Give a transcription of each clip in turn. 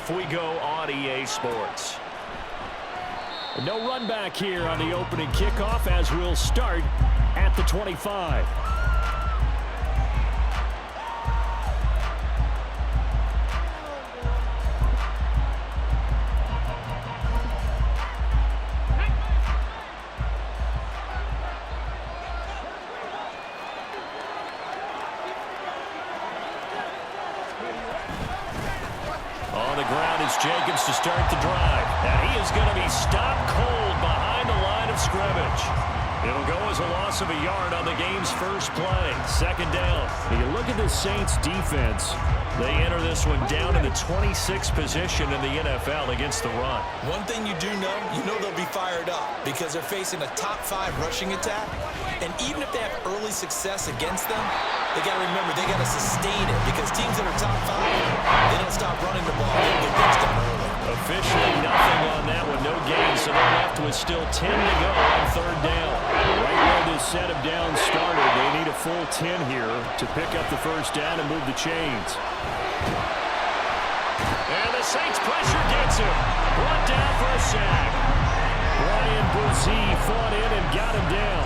off we go on EA Sports. No run back here on the opening kickoff as we'll start at the 25. Jacobs to start the drive. And he is going to be stopped cold behind the line of scrimmage. It'll go as a loss of a yard on the game's first play. Second down. When you look at the Saints defense, they enter this one down in the 26th position in the NFL against the run. One thing you do know, they'll be fired up because they're facing a top 5 rushing attack. And even if they have early success against them, they got to remember they got to sustain it because teams that are top 5, they don't stop running the ball. They get things done early. Officially nothing on that one, no gain, so they're left with still 10 to go on third down. Right where this set of downs started, they need a full 10 here to pick up the first down and move the chains. And the Saints pressure gets him. Brought down for a sack. Brian Brzee fought in and got him down.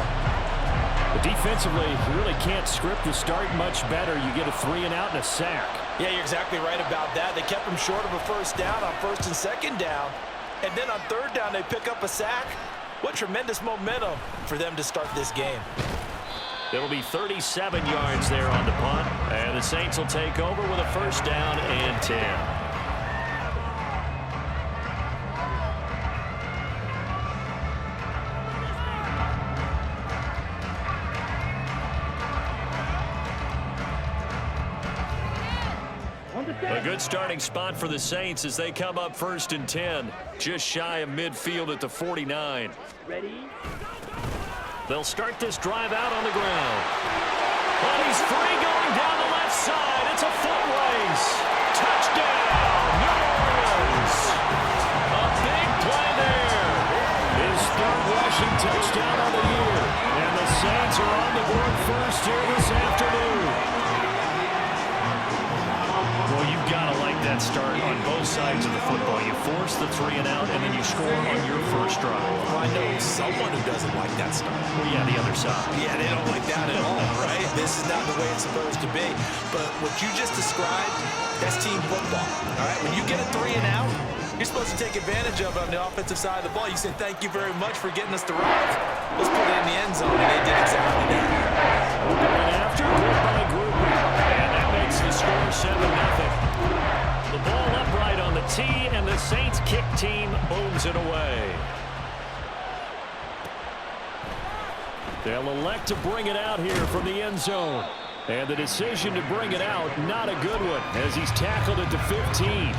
But defensively, you really can't script the start much better. You get a 3-and-out and a sack. Yeah, you're exactly right about that. They kept him short of a first down on first and second down. And then on third down, they pick up a sack. What tremendous momentum for them to start this game. It'll be 37 yards there on the punt. And the Saints will take over with a first down and 10. A good starting spot for the Saints as they come up first and 10, just shy of midfield at the 49. Ready? They'll start this drive out on the ground. And he's free going down the left side. It's a foot race. Touchdown, New Orleans. A big play there. His third rushing touchdown of the year. And the Saints are on the board first here this afternoon. Well, you've got to like that start on both sides of the football. You force the 3-and-out, and then you score on your first drive. Well, I know someone who doesn't like that start. Well, yeah, the other side. Yeah, they don't like that at all, right? This is not the way it's supposed to be. But what you just described, that's team football, all right? When you get a 3-and-out, you're supposed to take advantage of it on the offensive side of the ball. You say, thank you very much for getting us the drive. Let's put it in the end zone, and they did exactly that. And after, group by group, and that makes the score 7-0. The ball upright on the tee, and the Saints kick team booms it away. They'll elect to bring it out here from the end zone. And the decision to bring it out, not a good one, as he's tackled at the 15.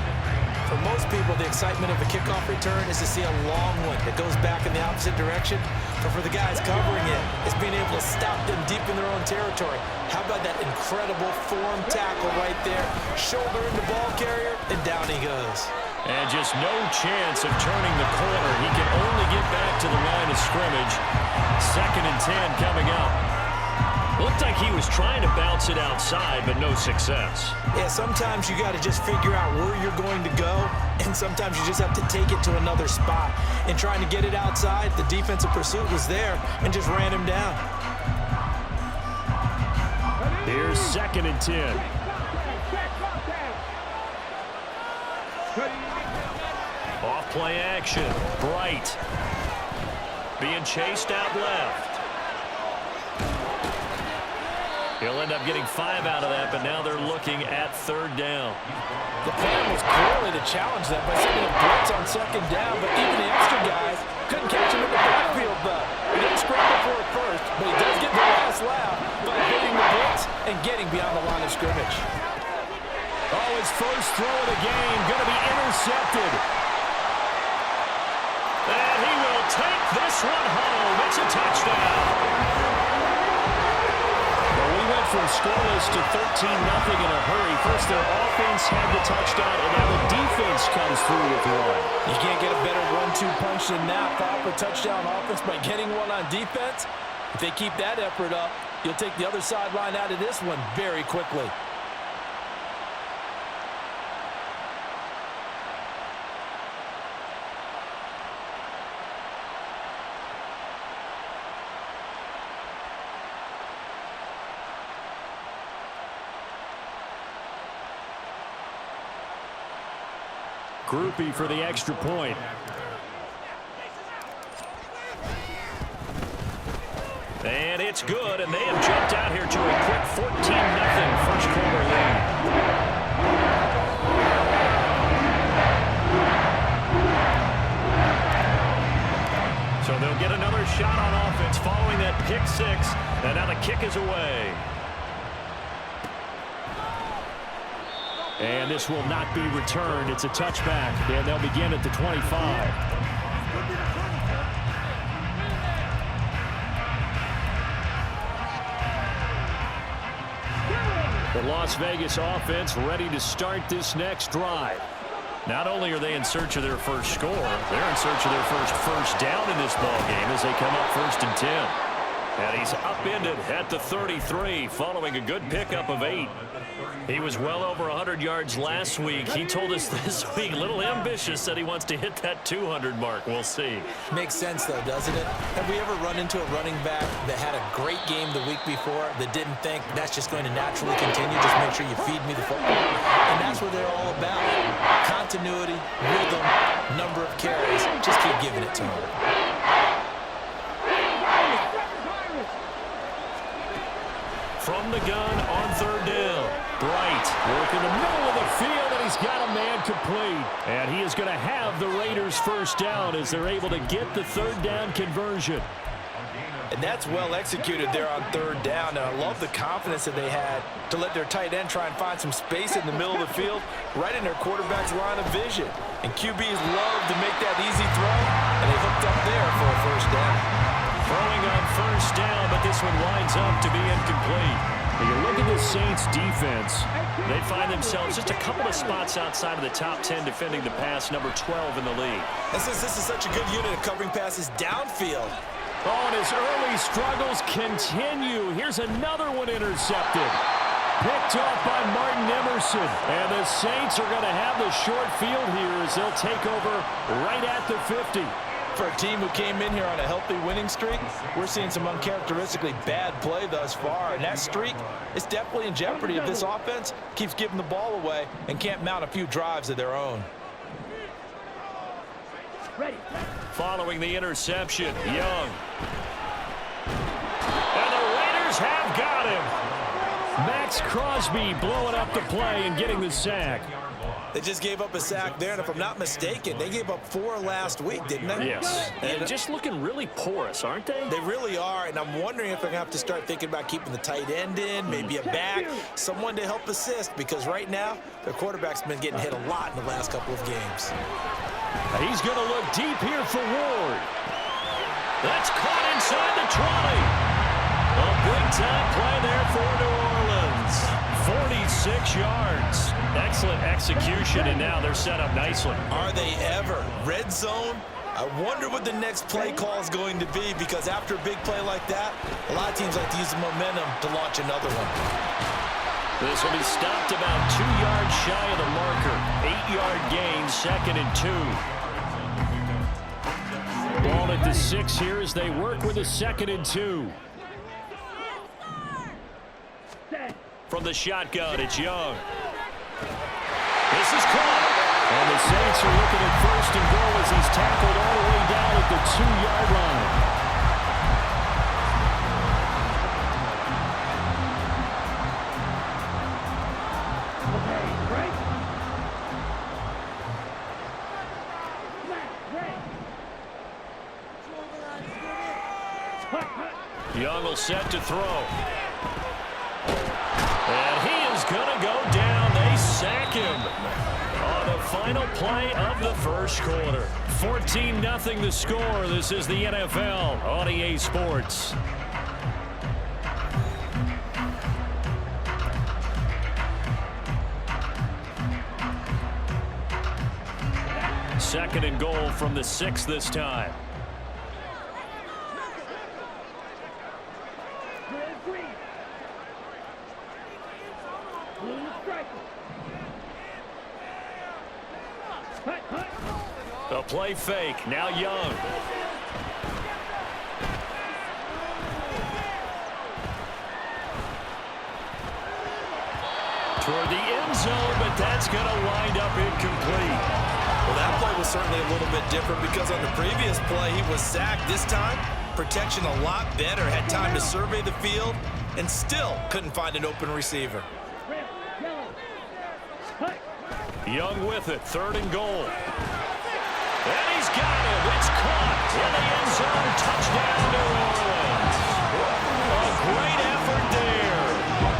For most people, the excitement of a kickoff return is to see a long one that goes back in the opposite direction. But for the guys covering it, it's being able to stop them deep in their own territory. How about that incredible form tackle right there? Shoulder into ball carrier, and down he goes. And just no chance of turning the corner. He can only get back to the line of scrimmage. 2nd and 10 coming up. Looked like he was trying to bounce it outside, but no success. Yeah, sometimes you got to just figure out where you're going to go, and sometimes you just have to take it to another spot. And trying to get it outside, the defensive pursuit was there and just ran him down. Here's 2nd and 10. Off play action. Bright. Being chased out left. He'll end up getting 5 out of that, but now they're looking at 3rd down. The plan was clearly to challenge that by sending a blitz on 2nd down, but even the extra guys couldn't catch him in the backfield, though. He didn't scramble for it first, but he does get the last laugh by hitting the blitz and getting beyond the line of scrimmage. Oh, his first throw of the game going to be intercepted. And he will take this one home. It's a touchdown. From scoreless to 13-0 in a hurry. First, their offense had the touchdown, and now the defense comes through with one. You can't get a better 1-2 punch than that. Proper touchdown offense by getting one on defense. If they keep that effort up, you'll take the other sideline out of this one very quickly. groupie for the extra point. And it's good, and they have jumped out here to a quick 14-0 first quarter lead. So they'll get another shot on offense following that pick six, and now the kick is away. And this will not be returned. It's a touchback, and they'll begin at the 25. The Las Vegas offense ready to start this next drive. Not only are they in search of their first score, they're in search of their first down in this ball game as they come up 1st and 10. And he's upended at the 33 following a good pickup of 8. He was well over 100 yards last week. He told us this week, a little ambitious, that he wants to hit that 200 mark. We'll see. Makes sense, though, doesn't it? Have we ever run into a running back that had a great game the week before that didn't think that's just going to naturally continue? Just make sure you feed me the football. And that's what they're all about. Continuity, rhythm, number of carries. Just keep giving it to him. From the gun on 3rd down. Bright working the middle of the field, and he's got a man complete. And he is going to have the Raiders' first down as they're able to get the 3rd down conversion. And that's well executed there on 3rd down. And I love the confidence that they had to let their tight end try and find some space in the middle of the field, right in their quarterback's line of vision. And QBs love to make that easy throw, and they hooked up there for a 1st down. Throwing on 1st down, but this one winds up to be incomplete. When you look at the Saints' defense, they find themselves just a couple of spots outside of the top 10 defending the pass, number 12 in the league. And since this is such a good unit of covering passes downfield. Oh, and his early struggles continue. Here's another one intercepted. Picked off by Martin Emerson. And the Saints are going to have the short field here as they'll take over right at the 50. For a team who came in here on a healthy winning streak, we're seeing some uncharacteristically bad play thus far. And that streak is definitely in jeopardy if this offense keeps giving the ball away and can't mount a few drives of their own. Ready. Following the interception, Young. And the Raiders have got him. Max Crosby blowing up the play and getting the sack. They just gave up a sack there, and if I'm not mistaken, they gave up 4 last week, didn't they? Yes. And just looking really porous, aren't they? They really are, and I'm wondering if they're going to have to start thinking about keeping the tight end in, maybe a back, someone to help assist, because right now, their quarterback's been getting hit a lot in the last couple of games. He's going to look deep here for Ward. That's caught inside the 20. A big-time play there for New Orleans. 46 yards. Excellent execution, and now they're set up nicely. Are they ever? Red zone? I wonder what the next play call is going to be, because after a big play like that, a lot of teams like to use the momentum to launch another one. This will be stopped about 2 yards shy of the marker. 8-yard gain, 2nd and 2. Ball at the 6 here as they work with a 2nd and 2. From the shotgun, it's Young. This is caught. And the Saints are looking at 1st and goal as he's tackled all the way down at the 2-yard line. Young will set to throw. And he is going to go down. They sack him on the final play of the first quarter. 14-0 the score. This is the NFL on EA Sports. Second and goal from the 6 this time. A play fake. Now Young. Toward the end zone, but that's going to wind up incomplete. Well, that play was certainly a little bit different because on the previous play, he was sacked. This time, protection a lot better. Had time to survey the field and still couldn't find an open receiver. Young with it, 3rd and goal. And he's got it. It's caught in the end zone. Touchdown, New Orleans. A great effort there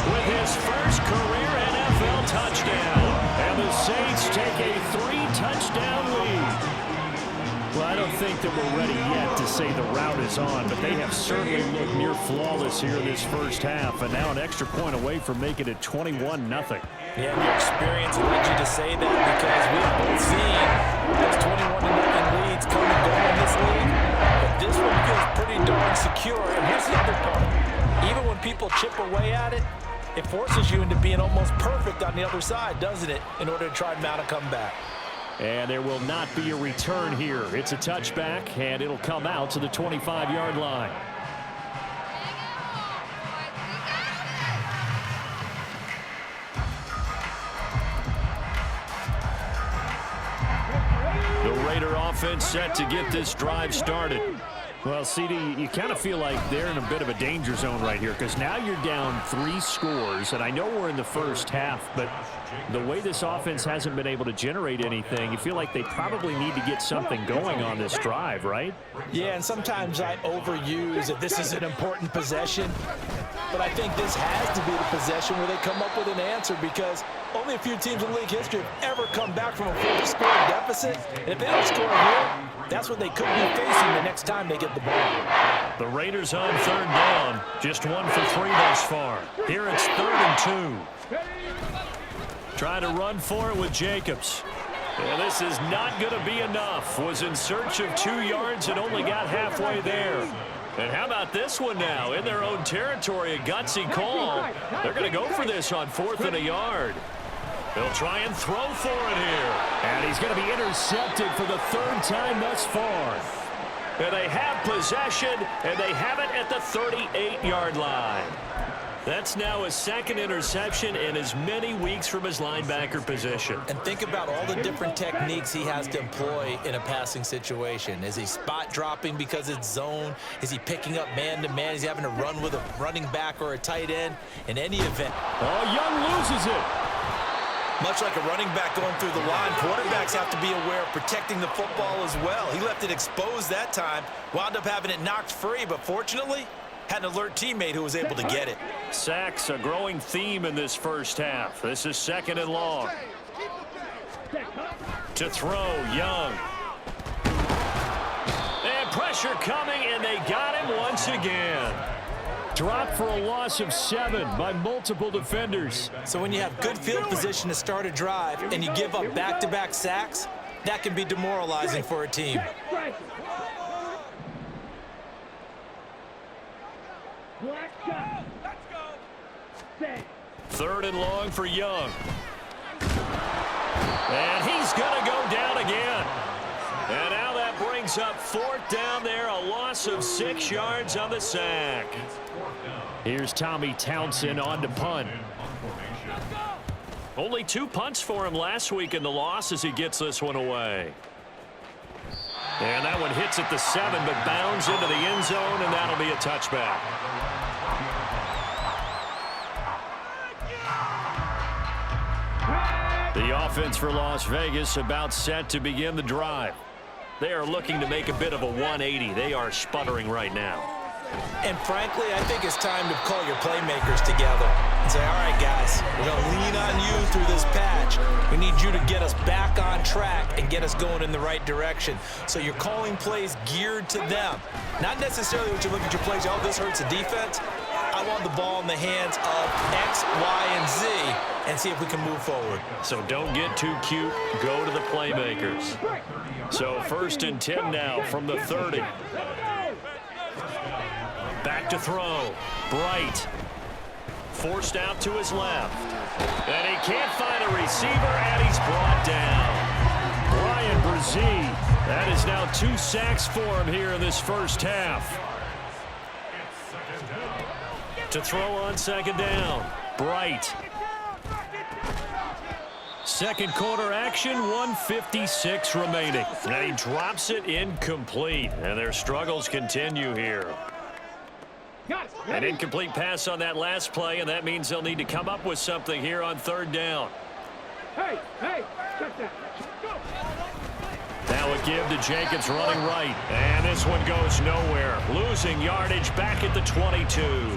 with his first career NFL touchdown. And the Saints take a 3-touchdown lead. Well, I don't think that we're ready yet to say the route is on, but they have certainly looked near flawless here in this first half, and now an extra point away from making it 21-0. Yeah, your experience leads you to say that because we have both seen those 21-0 leads come and go in this league, but this one feels pretty darn secure. And here's the other part. Even when people chip away at it, it forces you into being almost perfect on the other side, doesn't it, in order to try and mount a comeback. And there will not be a return here. It's a touchback, and it'll come out to the 25-yard line. The Raider offense set to get this drive started. Well, CD, you kind of feel like they're in a bit of a danger zone right here because now you're down 3 scores, and I know we're in the first half, but the way this offense hasn't been able to generate anything, you feel like they probably need to get something going on this drive, right? Yeah, and sometimes I overuse that this is an important possession, but I think this has to be the possession where they come up with an answer because only a few teams in league history have ever come back from a 4-score deficit, and if they don't score here, that's what they could be facing the next time they get the ball. The Raiders on 3rd down, just 1 for 3 thus far. Here it's 3rd and 2. Trying to run for it with Jacobs. And this is not going to be enough. Was in search of 2 yards and only got halfway there. And how about this one now? In their own territory, a gutsy call. They're going to go for this on 4th and a yard. They'll try and throw for it here. And he's going to be intercepted for the 3rd time thus far. And they have possession, and they have it at the 38-yard line. That's now his 2nd interception in as many weeks from his linebacker position. And think about all the different techniques he has to employ in a passing situation. Is he spot dropping because it's zone? Is he picking up man-to-man? Is he having to run with a running back or a tight end? In any event. Oh, Young loses it. Much like a running back going through the line, quarterbacks have to be aware of protecting the football as well. He left it exposed that time, wound up having it knocked free, but fortunately, had an alert teammate who was able to get it. Sacks, a growing theme in this first half. This is 2nd and long. To throw, Young. And pressure coming, and they got him once again. Dropped for a loss of 7 by multiple defenders. So when you have good field position to start a drive and you give up back-to-back sacks, that can be demoralizing for a team. Third and long for Young. And he's going to go down again. And now that brings up 4th down there, a loss of 6 yards on the sack. Here's Tommy Townsend on to punt. Only 2 punts for him last week in the loss as he gets this one away. And that one hits at the 7, but bounds into the end zone, and that'll be a touchback. The offense for Las Vegas about set to begin the drive. They are looking to make a bit of a 180. They are sputtering right now. And frankly, I think it's time to call your playmakers together and say, all right, guys, we're going to lean on you through this patch. We need you to get us back on track and get us going in the right direction. So you're calling plays geared to them. Not necessarily what you look at your plays, oh, this hurts the defense. I want the ball in the hands of X, Y, and Z and see if we can move forward. So don't get too cute. Go to the playmakers. So 1st and 10 now from the 30. Back to throw. Bright. Forced out to his left. And he can't find a receiver, and he's brought down. Brian Brzee. That is now 2 sacks for him here in this first half. To throw on 2nd down. Bright. second quarter action, 1:56 remaining. And he drops it incomplete. And their struggles continue here. An incomplete pass on that last play, and that means they'll need to come up with something here on third down. Hey, check that. Now a give to Jacobs running right. And this one goes nowhere. Losing yardage back at the 22.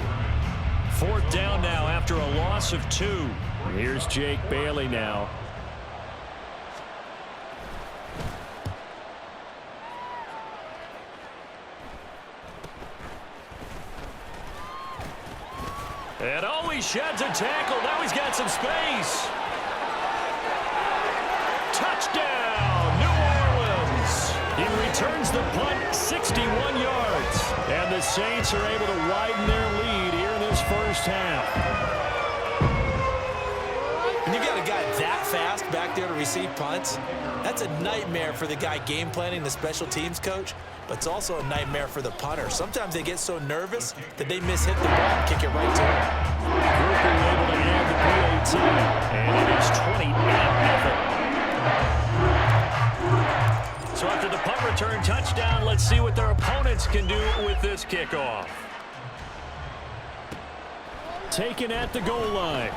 Fourth down now after a loss of 2. Here's Jake Bailey now. And oh, he sheds a tackle. Now he's got some space. Touchdown, New Orleans. He returns the punt 61 yards. And the Saints are able to widen their lead here in this first half. When you got a guy that fast back there to receive punts, that's a nightmare for the guy game planning, the special teams coach, but it's also a nightmare for the punter. Sometimes they get so nervous that they mishit the ball and kick it right to him. Cooper able to add the PAT, and it is 28-0. So after the punt return touchdown, let's see what their opponents can do with this kickoff. Taken at the goal line.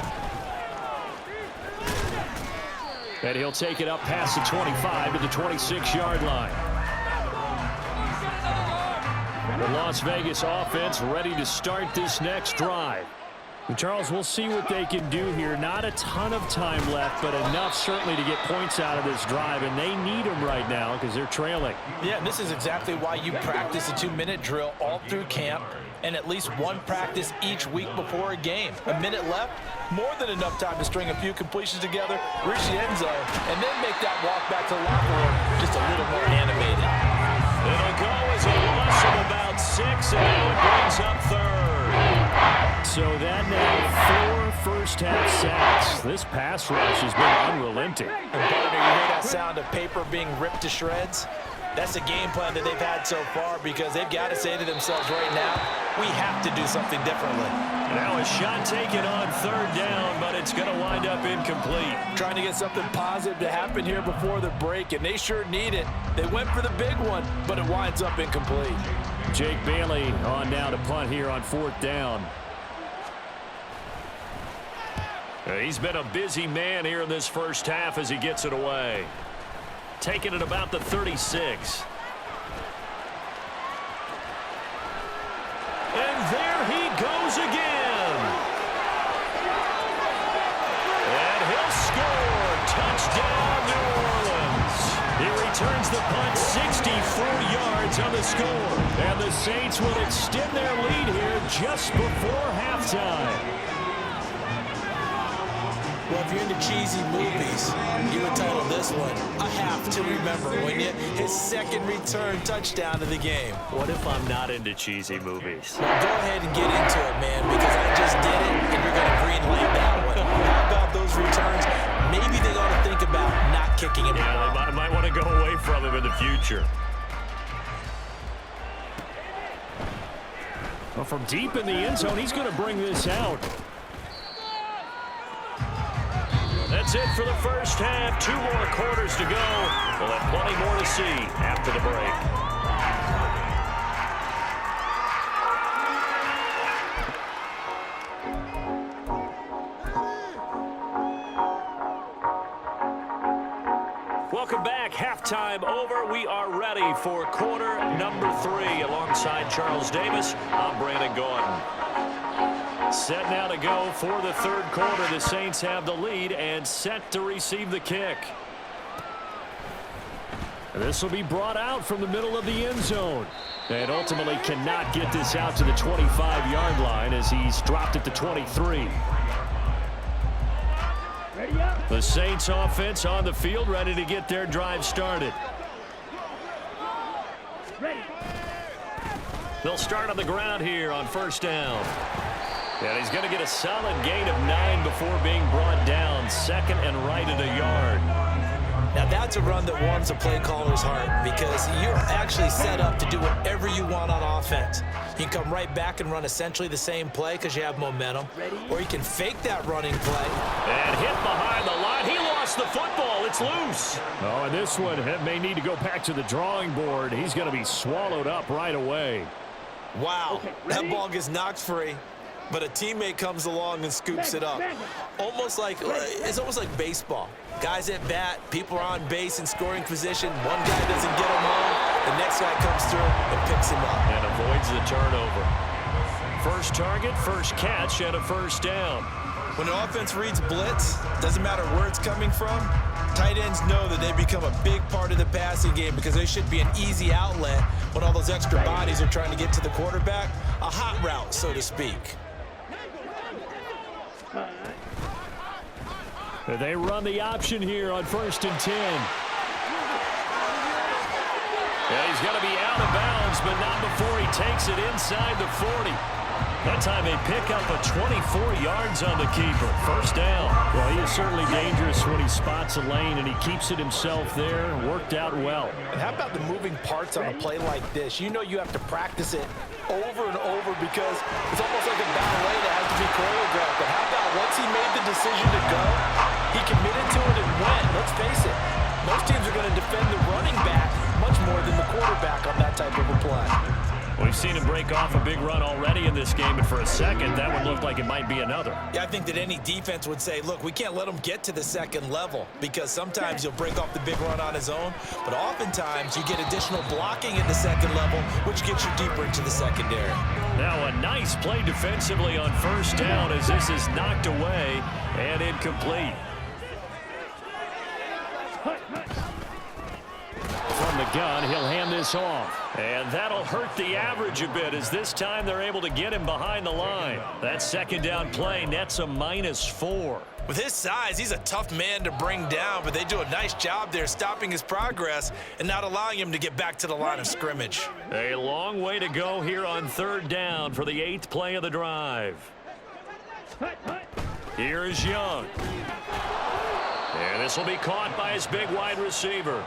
And he'll take it up past the 25 to the 26-yard line. The Las Vegas offense ready to start this next drive. And Charles, we'll see what they can do here. Not a ton of time left, but enough certainly to get points out of this drive, and they need them right now because they're trailing. Yeah, and this is exactly why you practice a 2-minute drill all through camp and at least one practice each week before a game. A minute left, more than enough time to string a few completions together, reach the end zone, and then make that walk back to the locker room just a little more animated. It'll go as a loss of about 6, and it brings up third. So that now 4 first-half sacks. This pass rush has been unrelenting. And partner, you hear that sound of paper being ripped to shreds? That's the game plan that they've had so far because they've got to say to themselves right now, we have to do something differently. Now a shot taken on third down, but it's going to wind up incomplete. Trying to get something positive to happen here before the break, and they sure need it. They went for the big one, but it winds up incomplete. Jake Bailey on now to punt here on fourth down. He's been a busy man here in this first half as he gets it away. Taking it about the 36. And there he goes again. And he'll score. Touchdown, New Orleans. He returns the punt 64 yards on the score. And the Saints will extend their lead here just before halftime. Well, if you're into cheesy movies, you would title this one "I Have to Remember," wouldn't you? His second return touchdown of the game. What if I'm not into cheesy movies? Well, go ahead and get into it, man, because I just did it, and you're going to green light that one. How about those returns? Maybe they ought to think about not kicking him out. Yeah, they might want to go away from him in the future. Well, from deep in the end zone, he's going to bring this out. That's it for the first half. 2 more quarters to go. We'll have plenty more to see after the break. Welcome back. Halftime over. We are ready for quarter number 3. Alongside Charles Davis, I'm Brandon Gordon. Set now to go for the third quarter. The Saints have the lead and set to receive the kick. This will be brought out from the middle of the end zone. And ultimately cannot get this out to the 25-yard line as he's dropped it to 23. The Saints offense on the field ready to get their drive started. They'll start on the ground here on first down. And he's going to get a solid gain of 9 before being brought down. Second and right at a yard. Now that's a run that warms a play caller's heart because you're actually set up to do whatever you want on offense. You can come right back and run essentially the same play because you have momentum. Or you can fake that running play. And hit behind the line. He lost the football. gets loose. Oh, and this one may need to go back to the drawing board. He's going to be swallowed up right away. Wow, that ball gets knocked free, but a teammate comes along and scoops it up. It's almost like baseball. Guys at bat, people are on base in scoring position. One guy doesn't get him home. The next guy comes through and picks him up. And avoids the turnover. First target, first catch, and a first down. When an offense reads blitz, doesn't matter where it's coming from, tight ends know that they become a big part of the passing game because they should be an easy outlet when all those extra bodies are trying to get to the quarterback. A hot route, so to speak. They run the option here on 1st and 10. Yeah, he's going to be out of bounds, but not before he takes it inside the 40. That time they pick up a 24 yards on the keeper. First down. Well, he is certainly dangerous when he spots a lane, and he keeps it himself there. Worked out well. And how about the moving parts on a play like this? You know you have to practice it over and over because it's almost like a ballet that has to be choreographed. But how about once he made the decision to go, he committed to it and went. Let's face it, most teams are going to defend the running back much more than the quarterback on that type of a play. We've seen him break off a big run already in this game, and for a second, that would look like it might be another. Yeah, I think that any defense would say, look, we can't let him get to the second level because sometimes he'll break off the big run on his own, but oftentimes you get additional blocking at the second level, which gets you deeper into the secondary. Now a nice play defensively on first down as this is knocked away and incomplete. From the gun, he'll hand this off. And that'll hurt the average a bit as this time they're able to get him behind the line. That second down play nets a -4. With his size, he's a tough man to bring down, but they do a nice job there stopping his progress and not allowing him to get back to the line of scrimmage. A long way to go here on third down for the 8th play of the drive. Here is Young. And this will be caught by his big wide receiver.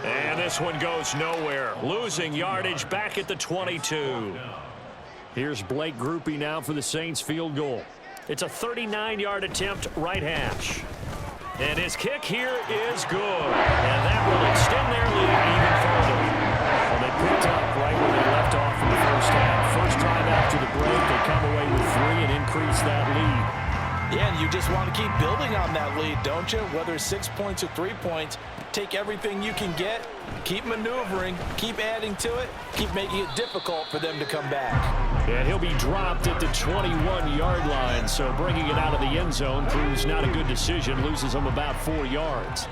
And this one goes nowhere. Losing yardage back at the 22. Here's Blake Groupie now for the Saints field goal. It's a 39-yard attempt, right hash. And his kick here is good. And that will extend their lead even further. Well, they picked up right where they left off in the first half. First drive after the break, they come away with 3 and increase that lead. Yeah, and you just want to keep building on that lead, don't you? Whether it's 6 points or 3 points, take everything you can get, keep maneuvering, keep adding to it, keep making it difficult for them to come back. And he'll be dropped at the 21-yard line, so bringing it out of the end zone proves not a good decision, loses him about 4 yards.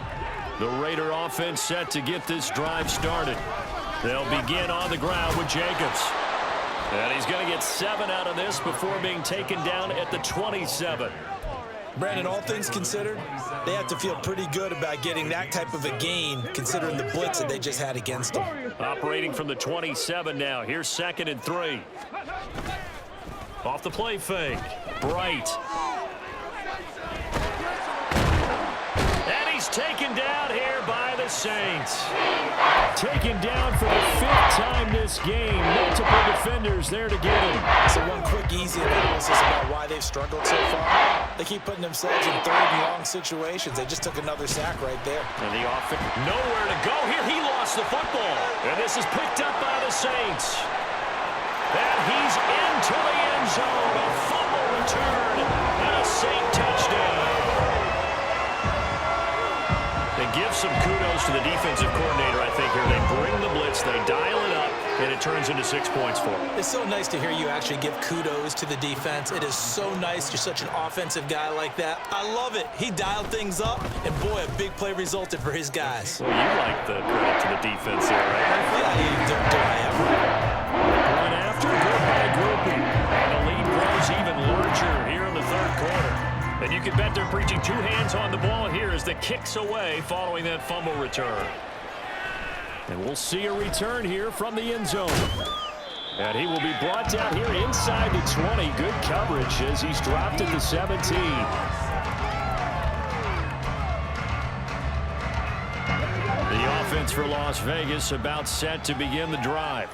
The Raider offense set to get this drive started. They'll begin on the ground with Jacobs. And he's going to get 7 out of this before being taken down at the 27. Brandon, all things considered, they have to feel pretty good about getting that type of a gain considering the blitz that they just had against them. Operating from the 27 now. Here's 2nd and 3. Off the play fake. Bright. And he's taken down here by the Saints. Taken down for the 5th time this game. Multiple defenders there to get him. So one quick, easy analysis about why they've struggled so far. They keep putting themselves in 3rd and long situations. They just took another sack right there. And the offense, nowhere to go here. He lost the football. And this is picked up by the Saints. And he's into the end zone. A fumble return and a Saint touchdown. They give some kudos to the defensive coordinator, I think, here. They bring the blitz, they dial it up, and it turns into 6 points for them. It's so nice to hear you actually give kudos to the defense. It is so nice. You're such an offensive guy like that. I love it. He dialed things up, and boy, a big play resulted for his guys. Well, you like the credit to the defense here, right? Yeah, do I ever? Going after, good by Groupie. And the lead grows even larger here in the 3rd quarter. And you can bet they're preaching 2 hands on the ball here as the kick's away following that fumble return. And we'll see a return here from the end zone. And he will be brought down here inside the 20. Good coverage as he's dropped at the 17. The offense for Las Vegas about set to begin the drive.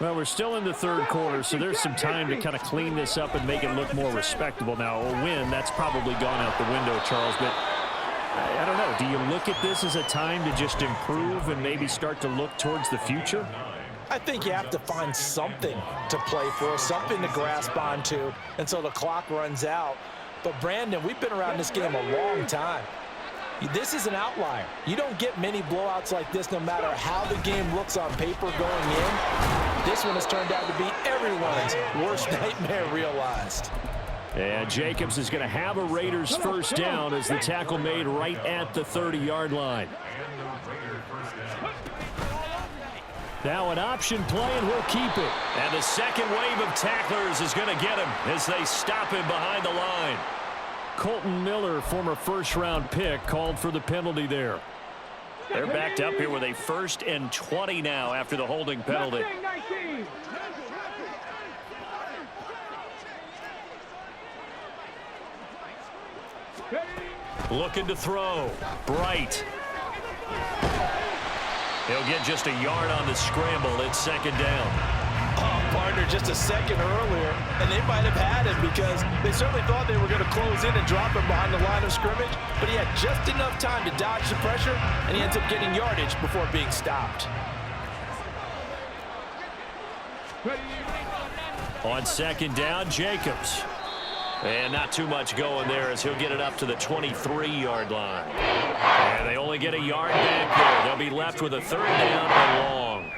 Well, we're still in the 3rd quarter, so there's some time to kind of clean this up and make it look more respectable. Now, a win, that's probably gone out the window, Charles, but I don't know. do you look at this as a time to just improve and maybe start to look towards the future? I think you have to find something to play for, something to grasp onto until the clock runs out. But, Brandon, we've been around this game a long time. This is an outlier. You don't get many blowouts like this no matter how the game looks on paper going in. This one has turned out to be everyone's worst nightmare realized. And Jacobs is going to have a Raiders first down as the tackle made right at the 30-yard line. Now an option play, and we'll keep it. And the second wave of tacklers is going to get him as they stop him behind the line. Colton Miller, former first-round pick, called for the penalty there. They're backed up here with a 1st and 20 now after the holding penalty. Looking to throw. Bright. He'll get just a yard on the scramble. It's 2nd down. Oh, partner, just a second earlier, and they might have had him because they certainly thought they were going to close in and drop him behind the line of scrimmage, but he had just enough time to dodge the pressure, and he ends up getting yardage before being stopped. On 2nd down, Jacobs. And not too much going there as he'll get it up to the 23-yard line. And they only get a yard back there. They'll be left with a 3rd down and long.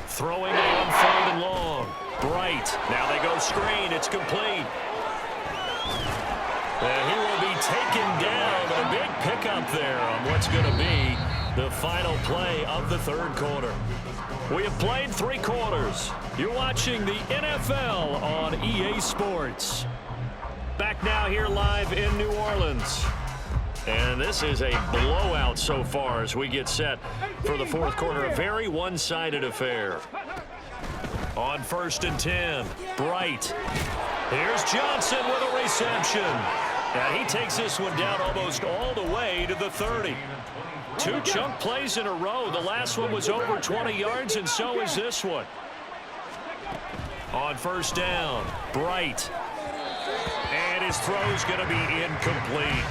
Throwing it on 3rd and long. Bright. Now they go screen. It's complete. And he will be taken down. A big pickup there on what's going to be the final play of the 3rd quarter. We have played 3 quarters. You're watching the NFL on EA Sports. Back now here live in New Orleans. And this is a blowout so far as we get set for the 4th quarter. A very one-sided affair. On 1st and 10, Bright. Here's Johnson with a reception. And he takes this one down almost all the way to the 30. 2 chunk plays in a row. The last one was over 20 yards, and so is this one. On 1st down, Bright. And his throw's going to be incomplete.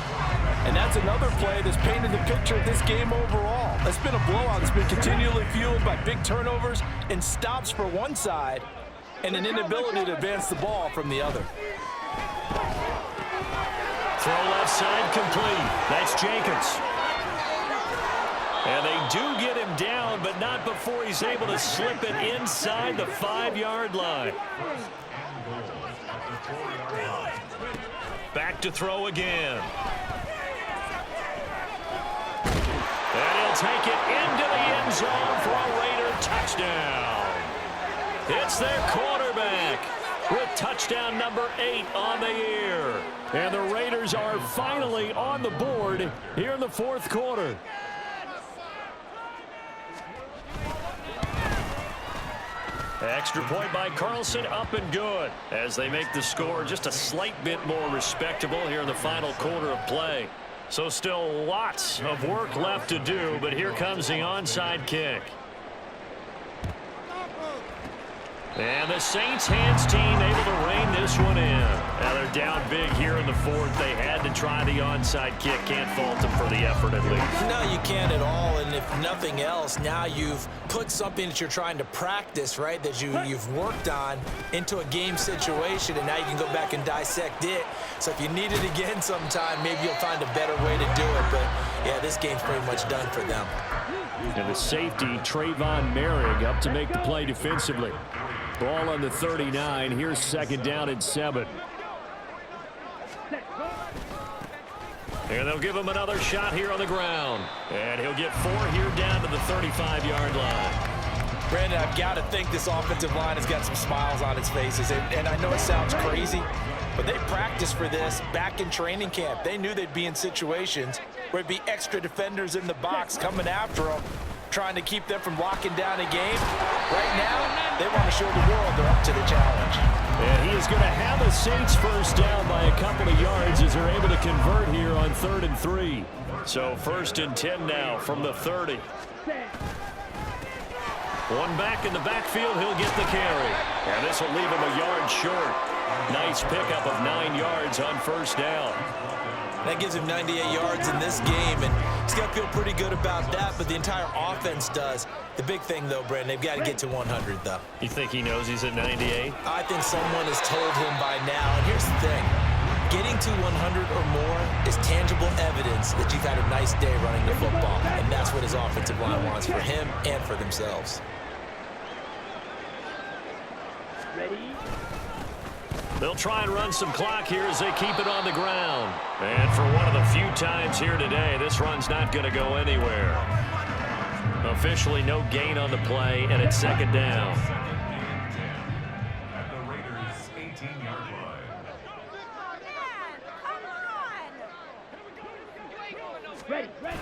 And that's another play that's painted the picture of this game overall. It's been a blowout that's been continually fueled by big turnovers and stops for one side and an inability to advance the ball from the other. Throw left side complete. That's Jacobs. And they do get him down, but not before he's able to slip it inside the 5-yard line. Back to throw again. And he'll take it into the end zone for a Raider touchdown. It's their quarterback with touchdown number 8 on the year. And the Raiders are finally on the board here in the 4th quarter. Extra point by Carlson, up and good as they make the score just a slight bit more respectable here in the final quarter of play. So still lots of work left to do, but here comes the onside kick. And the Saints hands team able to rein this one in. Now they're down big here in the 4th. They had to try the onside kick. Can't fault them for the effort at least. No, you can't at all. And if nothing else, now you've put something that you're trying to practice, right, that you've worked on into a game situation, and now you can go back and dissect it. So if you need it again sometime, maybe you'll find a better way to do it. But, yeah, this game's pretty much done for them. And the safety, Trayvon Merrick, up to make the play defensively. Ball on the 39. Here's 2nd down and 7. And they'll give him another shot here on the ground. And he'll get 4 here down to the 35-yard line. Brandon, I've got to think this offensive line has got some smiles on its faces. And I know it sounds crazy, but they practiced for this back in training camp. They knew they'd be in situations where it'd be extra defenders in the box coming after them, trying to keep them from locking down a game. Right now, they want to show the world they're up to the challenge. And he is going to have the Saints first down by a couple of yards as they're able to convert here on 3rd and 3. So 1st and 10 now from the 30. One back in the backfield, he'll get the carry. And this will leave him a yard short. Nice pickup of 9 yards on first down. That gives him 98 yards in this game, and he's got to feel pretty good about that, but the entire offense does. The big thing, though, Brandon, they've got to get to 100, though. You think he knows he's at 98? I think someone has told him by now, and here's the thing. Getting to 100 or more is tangible evidence that you've had a nice day running the football, and that's what his offensive line wants for him and for themselves. Ready? They'll try and run some clock here as they keep it on the ground. And for one of the few times here today, this run's not going to go anywhere. Officially no gain on the play, and it's second down. At the Raiders' 18-yard line. Ready, ready.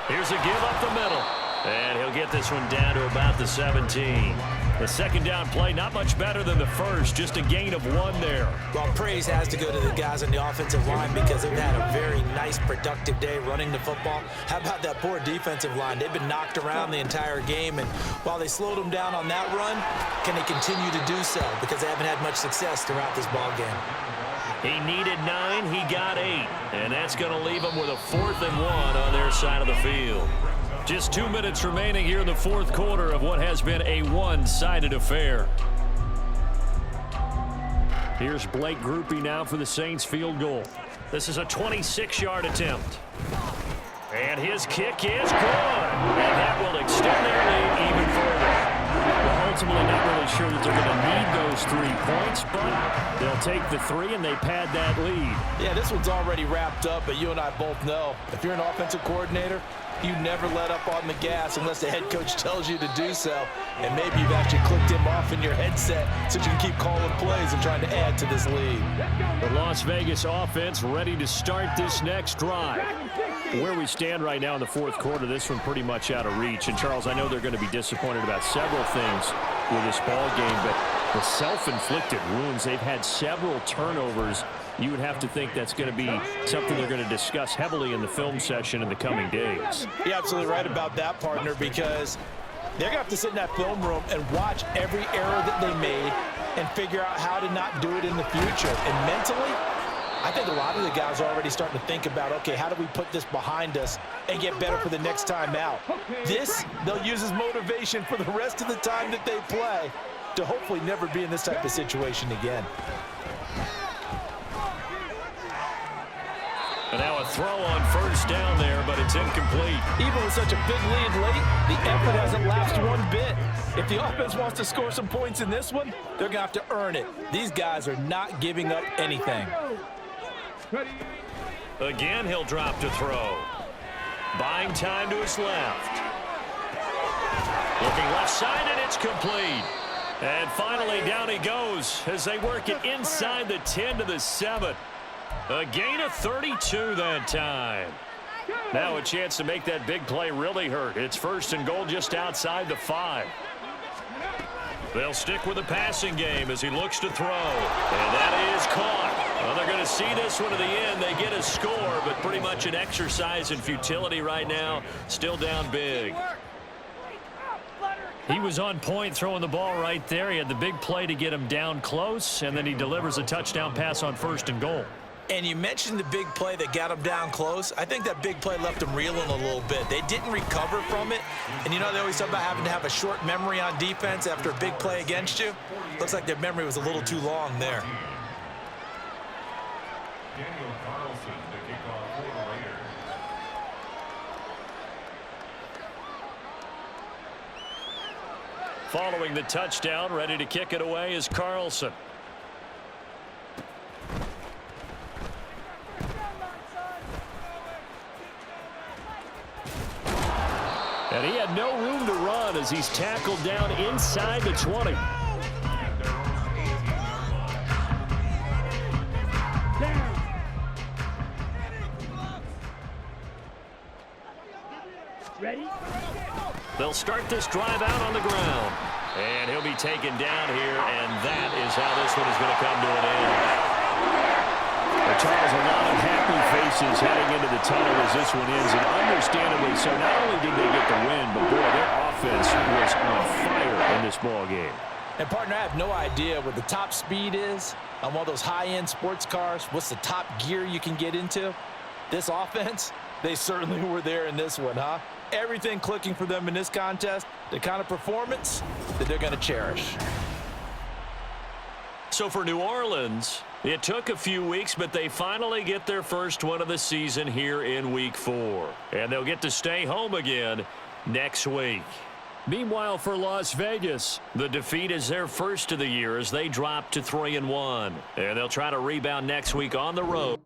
Here's a give up the middle. And he'll get this one down to about the 17. The second down play, not much better than the first, just a gain of 1 there. Well, praise has to go to the guys on the offensive line because they've had a very nice, productive day running the football. How about that poor defensive line? They've been knocked around the entire game, and while they slowed them down on that run, can they continue to do so? Because they haven't had much success throughout this ball game. He needed 9, he got 8. And that's going to leave them with a 4th and 1 on their side of the field. Just 2 minutes remaining here in the fourth quarter of what has been a one-sided affair. Here's Blake Grupe now for the Saints field goal. This is a 26-yard attempt. And his kick is good. And that will extend their lead even further. Well, ultimately not really sure that they're going to need those 3 points, but they'll take the 3 and they pad that lead. Yeah, this one's already wrapped up, but you and I both know if you're an offensive coordinator, you never let up on the gas unless the head coach tells you to do so. And maybe you've actually clicked him off in your headset so you can keep calling plays and trying to add to this lead. The Las Vegas offense ready to start this next drive. Where we stand right now in the fourth quarter, this one pretty much out of reach. And, Charles, I know they're going to be disappointed about several things with this ball game, but the self-inflicted wounds, they've had several turnovers. You would have to think that's going to be something they're going to discuss heavily in the film session in the coming days. You're absolutely right about that, partner, because they're going to have to sit in that film room and watch every error that they made and figure out how to not do it in the future. And mentally, I think a lot of the guys are already starting to think about, okay, how do we put this behind us and get better for the next time out? This, they'll use as motivation for the rest of the time that they play to hopefully never be in this type of situation again. And now a throw on first down there, but it's incomplete. Even with such a big lead late, the effort hasn't lapsed one bit. If the offense wants to score some points in this one, they're going to have to earn it. These guys are not giving up anything. Again, he'll drop to throw. Buying time to his left. Looking left side, and it's complete. And finally, down he goes as they work it inside the 10 to the 7. A gain of 32 that time. Now a chance to make that big play really hurt. It's first and goal just outside the 5. They'll stick with the passing game as he looks to throw. And that is caught. Well, they're going to see this one to the end. They get a score, but pretty much an exercise in futility right now. Still down big. He was on point throwing the ball right there. He had the big play to get him down close, and then he delivers a touchdown pass on first and goal. And you mentioned the big play that got him down close. I think that big play left him reeling a little bit. They didn't recover from it. And you know, they always talk about having to have a short memory on defense after a big play against you. Looks like their memory was a little too long there. Daniel Carlson to kick off for the Raiders. Following the touchdown, ready to kick it away is Carlson. And he had no room to run as he's tackled down inside the 20. Ready? They'll start this drive out on the ground. And he'll be taken down here, and that is how this one is going to come to an end. Charles, a lot of happy faces heading into the tunnel as this one ends, and understandably so. Not only did they get the win, but boy, their offense was on fire in this ball game. And, partner, I have no idea what the top speed is on one of those high-end sports cars. What's the top gear you can get into? This offense, they certainly were there in this one, huh? Everything clicking for them in this contest, the kind of performance that they're going to cherish. So for New Orleans, it took a few weeks, but they finally get their first one of the season here in Week 4. And they'll get to stay home again next week. Meanwhile, for Las Vegas, the defeat is their first of the year as they drop to 3-1. And they'll try to rebound next week on the road.